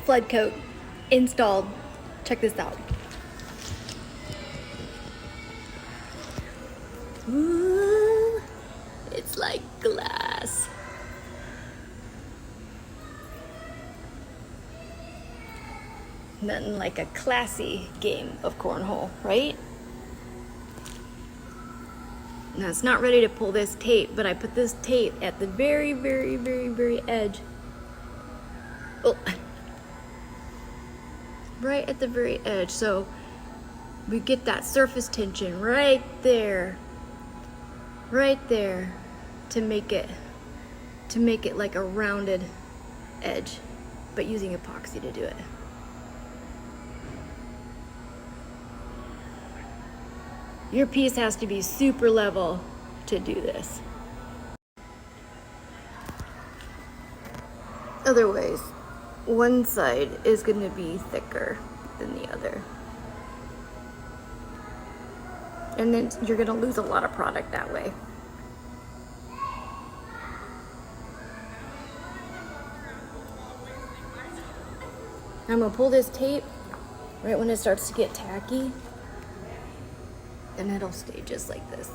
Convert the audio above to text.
flood coat installed. Check this out. Ooh, it's like glass. Nothing like a classy game of cornhole, right? Now it's not ready to pull this tape, but I put this tape at the very, very, very, very edge. Oh. Right at the very edge, so we get that surface tension right there to make it like a rounded edge, but using epoxy to do it. Your piece has to be super level to do this. Otherwise, one side is going to be thicker than the other. And then you're going to lose a lot of product that way. I'm going to pull this tape right when it starts to get tacky, and it'll stay just like this.